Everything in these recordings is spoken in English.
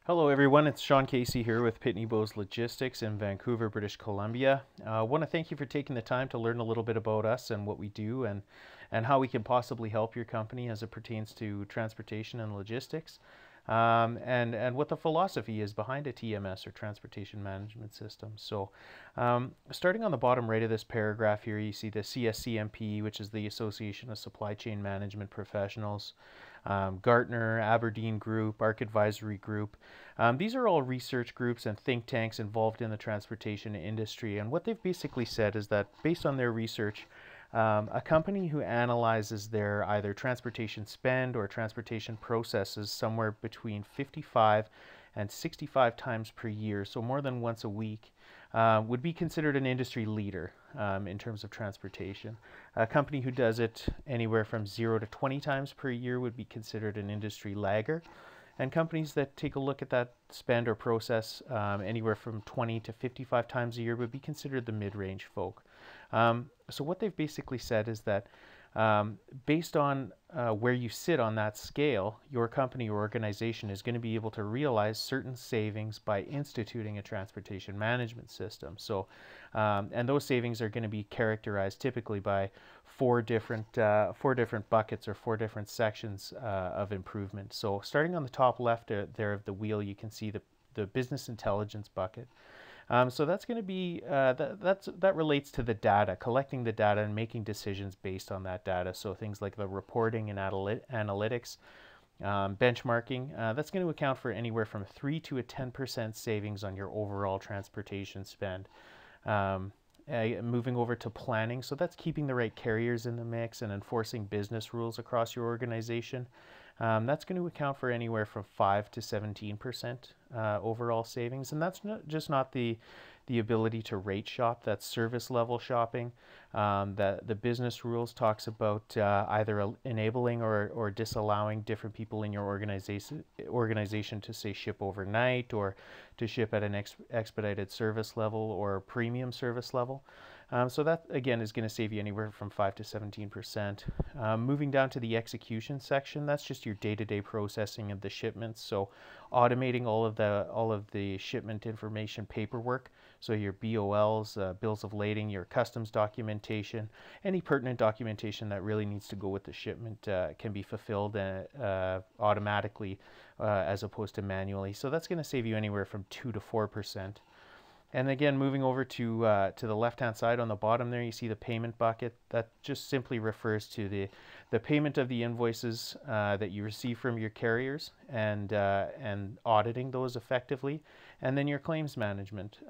Hello everyone, it's Sean Casey here with Pitney Bowes Logistics in Vancouver, British Columbia. I want to thank you for taking the time to learn a little bit about us and what we do and how we can possibly help your company as it pertains to transportation and logistics, and what the philosophy is behind a TMS or transportation management system. So starting on the bottom right of this paragraph here, you see the CSCMP, which is the Association of Supply Chain Management Professionals. Gartner, Aberdeen Group, ARC Advisory Group. These are all research groups and think tanks involved in the transportation industry. And what they've basically said is that based on their research, a company who analyzes their either transportation spend or transportation processes somewhere between 55 and 65 times per year, so more than once a week, would be considered an industry leader in terms of transportation. A company who does it anywhere from 0 to 20 times per year would be considered an industry lagger. And companies that take a look at that spend or process anywhere from 20 to 55 times a year would be considered the mid-range folk. So what they've basically said is that based on where you sit on that scale, your company or organization is going to be able to realize certain savings by instituting a transportation management system. So, and those savings are going to be characterized typically by four different buckets or four different sections of improvement. So, starting on the top left there of the wheel, you can see the business intelligence bucket. So that's going to be that relates to the data, collecting the data and making decisions based on that data. So things like the reporting and analytics, benchmarking, that's going to account for anywhere from 3 to a 10% savings on your overall transportation spend. Moving over to planning, so that's keeping the right carriers in the mix and enforcing business rules across your organization. That's going to account for anywhere from 5 to 17% overall savings, and that's not the ability to rate shop. That's service level shopping. That the business rules talks about either enabling or disallowing different people in your organization to say ship overnight or to ship at an expedited service level or premium service level. So that again is going to save you anywhere from 5 to 17%. Moving down to the execution section, that's just your day-to-day processing of the shipments. So automating all of the shipment information paperwork. So your BOLs, bills of lading, your customs documentation, any pertinent documentation that really needs to go with the shipment can be fulfilled automatically as opposed to manually. So that's going to save you anywhere from 2 to 4%. And again, moving over to the left-hand side on the bottom there, you see the payment bucket. That just simply refers to the payment of the invoices that you receive from your carriers and auditing those effectively, and then your claims management.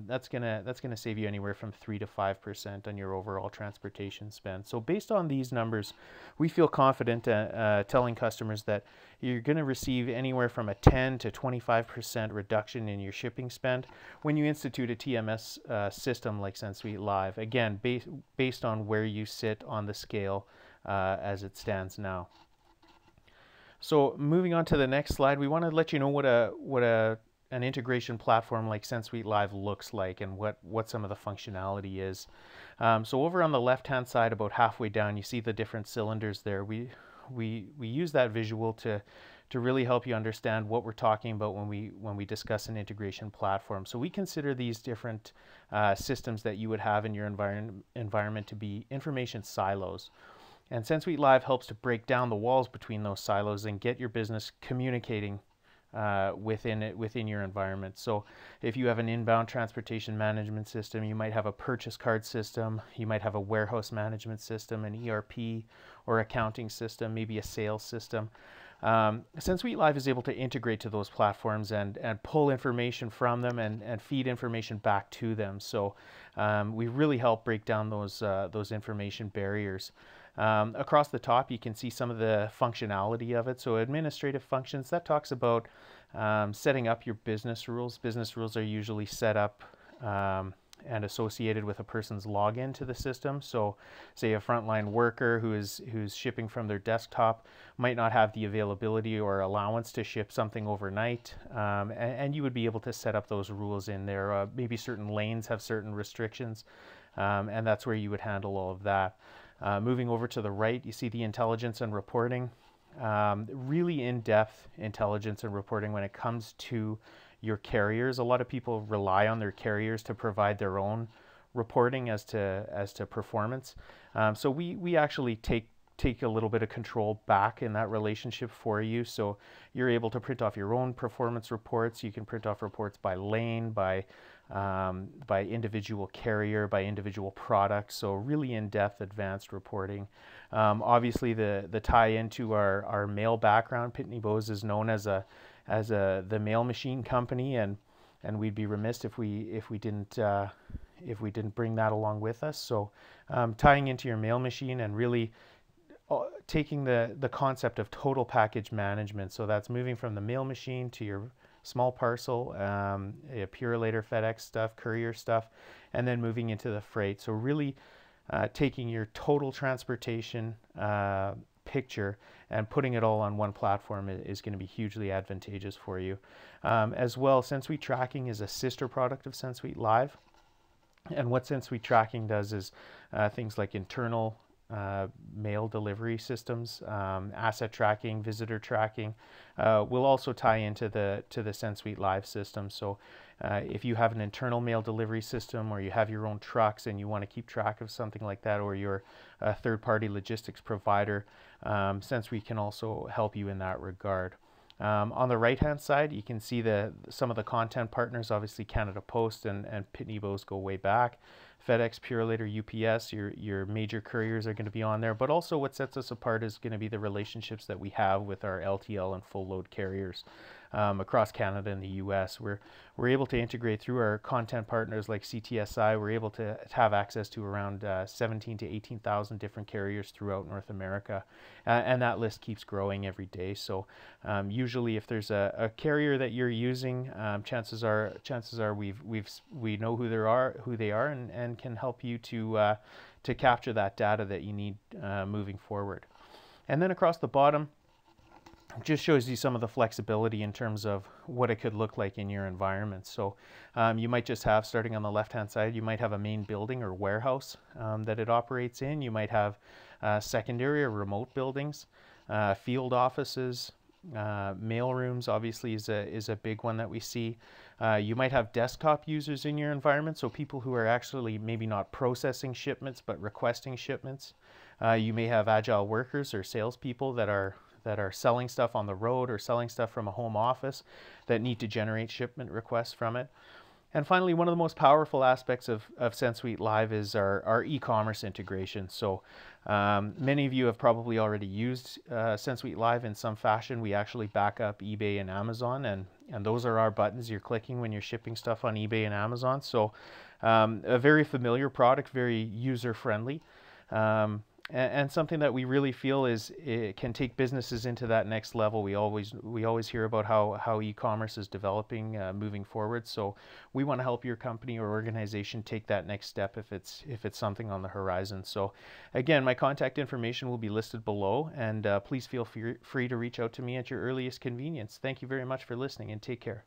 That's gonna save you anywhere from 3 to 5% on your overall transportation spend. So based on these numbers, we feel confident telling customers that you're going to receive anywhere from a 10 to 25% reduction in your shipping spend when you institute a TMS system like SendSuite Live. Again, based on where you sit on the scale as it stands now. So moving on to the next slide, we want to let you know what an integration platform like SendSuite Live looks like and what some of the functionality is. So over on the left-hand side, about halfway down, you see the different cylinders there. We use that visual to really help you understand what we're talking about when we discuss an integration platform. So we consider these different systems that you would have in your environment to be information silos. And SendSuite Live helps to break down the walls between those silos and get your business communicating within your environment. So if you have an inbound transportation management system, you might have a purchase card system, you might have a warehouse management system, an ERP or accounting system, maybe a sales system. SendSuite Live is able to integrate to those platforms and pull information from them and feed information back to them. So we really help break down those information barriers. Across the top, you can see some of the functionality of it. So administrative functions, that talks about setting up your business rules. Business rules are usually set up and associated with a person's login to the system. So say a frontline worker who's shipping from their desktop might not have the availability or allowance to ship something overnight, and you would be able to set up those rules in there. Maybe certain lanes have certain restrictions, and that's where you would handle all of that. Moving over to the right, you see the intelligence and reporting. really in-depth intelligence and reporting when it comes to your carriers. A lot of people rely on their carriers to provide their own reporting as to performance. So we actually take a little bit of control back in that relationship for you. So you're able to print off your own performance reports. You can print off reports by lane, by individual carrier, by individual product. So really in-depth, advanced reporting. Obviously, the tie into our mail background, Pitney Bowes is known as the mail machine company, and we'd be remiss if we didn't bring that along with us. So tying into your mail machine and really taking the concept of total package management. So that's moving from the mail machine to your small parcel, Purolator, FedEx stuff, courier stuff, and then moving into the freight. So really taking your total transportation picture and putting it all on one platform is going to be hugely advantageous for you. As well, SendSuite Tracking is a sister product of SendSuite Live. And what SendSuite Tracking does is things like internal mail delivery systems, asset tracking, visitor tracking, will also tie into the SendSuite Live system. So if you have an internal mail delivery system, or you have your own trucks and you want to keep track of something like that, or you're a third-party logistics provider, SendSuite can also help you in that regard. On the right-hand side, you can see some of the content partners. Obviously, Canada Post and Pitney Bowes go way back. FedEx, Purolator, UPS, your major couriers are going to be on there. But also what sets us apart is going to be the relationships that we have with our LTL and full load carriers across Canada and the US. We're able to integrate through our content partners like CTSI. We're able to have access to around 17 to 18,000 different carriers throughout North America. And that list keeps growing every day. So usually if there's a carrier that you're using, chances are we know who they are and can help you to capture that data that you need moving forward. And then across the bottom, just shows you some of the flexibility in terms of what it could look like in your environment. So you might just have, starting on the left-hand side, you might have a main building or warehouse that it operates in. You might have secondary or remote buildings, field offices, mail rooms obviously is a big one that we see. You might have desktop users in your environment, so people who are actually maybe not processing shipments but requesting shipments. You may have agile workers or salespeople that are selling stuff on the road or selling stuff from a home office that need to generate shipment requests from it. And finally, one of the most powerful aspects of SendSuite Live is our e-commerce integration. So many of you have probably already used SendSuite Live in some fashion. We actually back up eBay and Amazon, and those are our buttons you're clicking when you're shipping stuff on eBay and Amazon. So a very familiar product, very user-friendly. And something that we really feel is it can take businesses into that next level. We always hear about how e-commerce is developing moving forward. So we want to help your company or organization take that next step if it's something on the horizon. So again, my contact information will be listed below, and please feel free to reach out to me at your earliest convenience. Thank you very much for listening, and take care.